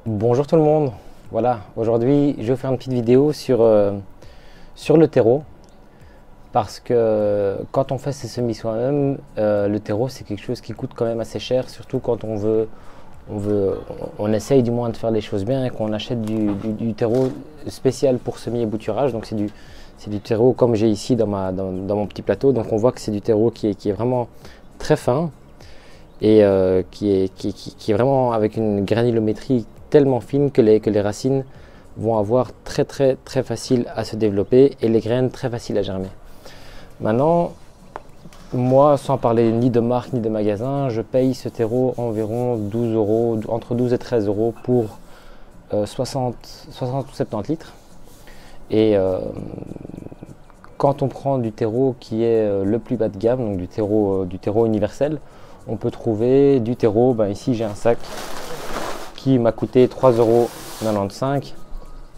Bonjour tout le monde, voilà, aujourd'hui je vais vous faire une petite vidéo sur le terreau parce que quand on fait ses semis soi-même, le terreau c'est quelque chose qui coûte quand même assez cher, surtout quand on veut, on essaye du moins de faire les choses bien et qu'on achète du terreau spécial pour semis et bouturage, donc c'est du terreau comme j'ai ici dans mon petit plateau, donc on voit que c'est du terreau qui est vraiment très fin et qui est vraiment avec une granulométrie tellement fine que les racines vont avoir très facile à se développer et les graines très faciles à germer. Maintenant, moi, sans parler ni de marque ni de magasin, je paye ce terreau environ 12 euros, entre 12 et 13 euros pour 60 ou 70 litres. Et quand on prend du terreau qui est le plus bas de gamme, donc du terreau universel, on peut trouver du terreau, ben ici j'ai un sac qui m'a coûté 3,95 €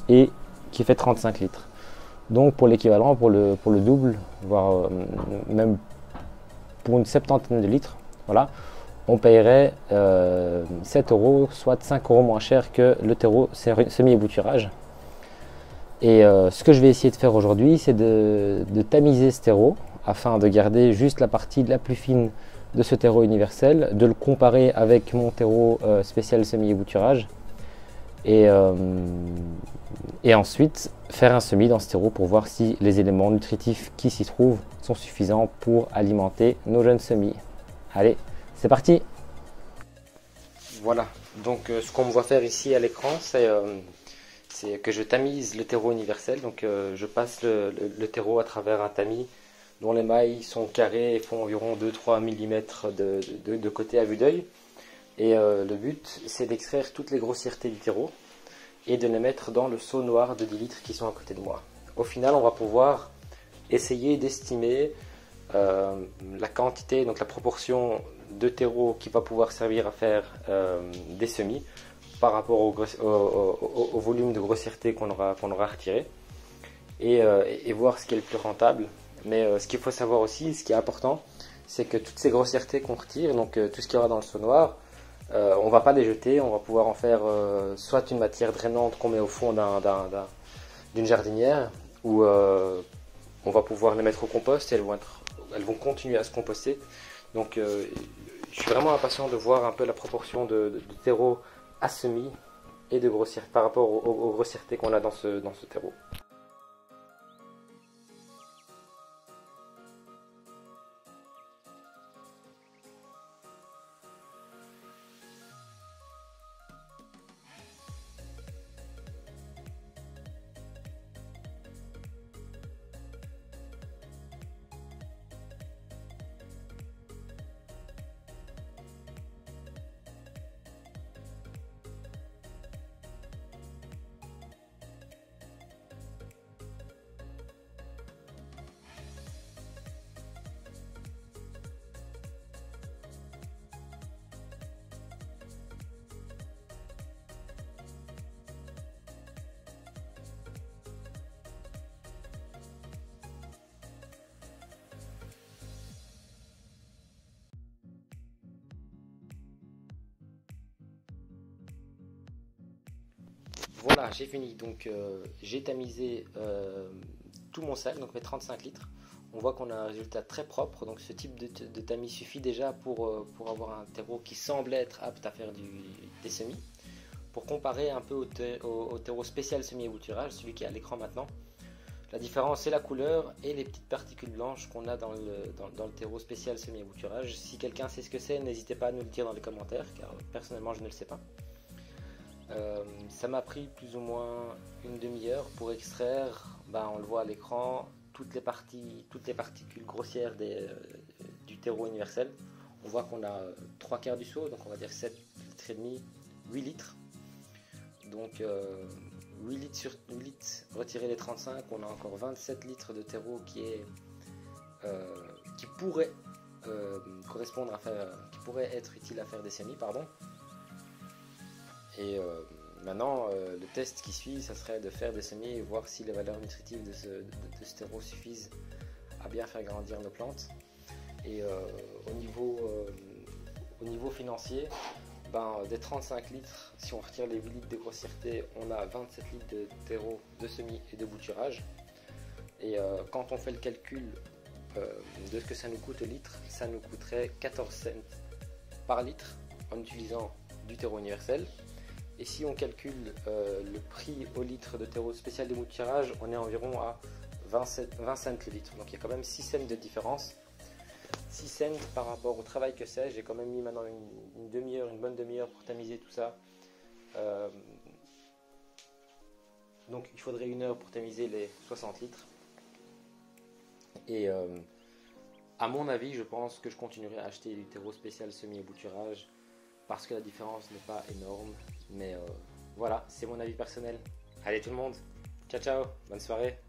et qui fait 35 litres. Donc pour l'équivalent, pour le double, voire même pour une septantaine de litres, voilà, on paierait 7 euros, soit 5 euros moins cher que le terreau semi-ébouturage. Et ce que je vais essayer de faire aujourd'hui, c'est de tamiser ce terreau afin de garder juste la partie la plus fine de ce terreau universel, de le comparer avec mon terreau spécial semi-ébouturage et, et ensuite faire un semis dans ce terreau pour voir si les éléments nutritifs qui s'y trouvent sont suffisants pour alimenter nos jeunes semis. Allez, c'est parti! Voilà, donc ce qu'on me voit faire ici à l'écran, c'est que je tamise le terreau universel. Donc je passe le terreau à travers un tamis dont les mailles sont carrées et font environ 2-3 mm de côté à vue d'œil. Et le but, c'est d'extraire toutes les grossièretés du terreau et de les mettre dans le seau noir de 10 litres qui sont à côté de moi. Au final, on va pouvoir essayer d'estimer la quantité, donc la proportion de terreau qui va pouvoir servir à faire des semis par rapport au volume de grossièreté qu'on aura retiré et voir ce qui est le plus rentable. Mais ce qu'il faut savoir aussi, ce qui est important, c'est que toutes ces grossièretés qu'on retire, donc tout ce qu'il y aura dans le seau noir, on ne va pas les jeter, on va pouvoir en faire soit une matière drainante qu'on met au fond d'une jardinière, ou on va pouvoir les mettre au compost et elles vont continuer à se composter. Donc je suis vraiment impatient de voir un peu la proportion de terreau à semis et de grossièreté par rapport aux grossièretés qu'on a dans ce terreau. Voilà, j'ai fini. Donc j'ai tamisé tout mon sac, donc mes 35 litres. On voit qu'on a un résultat très propre. Donc ce type de tamis suffit déjà pour avoir un terreau qui semble être apte à faire des semis. Pour comparer un peu au terreau spécial semi-ébouturage, celui qui est à l'écran maintenant, la différence c'est la couleur et les petites particules blanches qu'on a dans le terreau spécial semi-ébouturage. Si quelqu'un sait ce que c'est, n'hésitez pas à nous le dire dans les commentaires, car personnellement je ne le sais pas. Ça m'a pris plus ou moins une demi-heure pour extraire, on le voit à l'écran, toutes les particules grossières du terreau universel. On voit qu'on a 3 quarts du seau, donc on va dire 7 litres et demi, 8 litres. Donc 8 litres sur 8 litres retiré les 35, on a encore 27 litres de terreau qui pourrait correspondre à faire, qui pourrait être utile à faire des semis, pardon. Et maintenant, le test qui suit, ça serait de faire des semis et voir si les valeurs nutritives de ce terreau suffisent à bien faire grandir nos plantes. Et au niveau financier, des 35 litres, si on retire les 8 litres de grossièreté, on a 27 litres de terreau, de semis et de bouturage. Et quand on fait le calcul de ce que ça nous coûte au litre, ça nous coûterait 14 cents par litre en utilisant du terreau universel. Et si on calcule le prix au litre de terreau spécial de bouturage, on est environ à 20 cents le litre. Donc il y a quand même 6 cents de différence. 6 cents par rapport au travail que c'est. J'ai quand même mis maintenant une demi-heure, une bonne demi-heure pour tamiser tout ça. Donc il faudrait 1 heure pour tamiser les 60 litres. Et à mon avis, je pense que je continuerai à acheter du terreau spécial semis et bouturage parce que la différence n'est pas énorme. Mais voilà, c'est mon avis personnel. Allez tout le monde, ciao ciao, bonne soirée.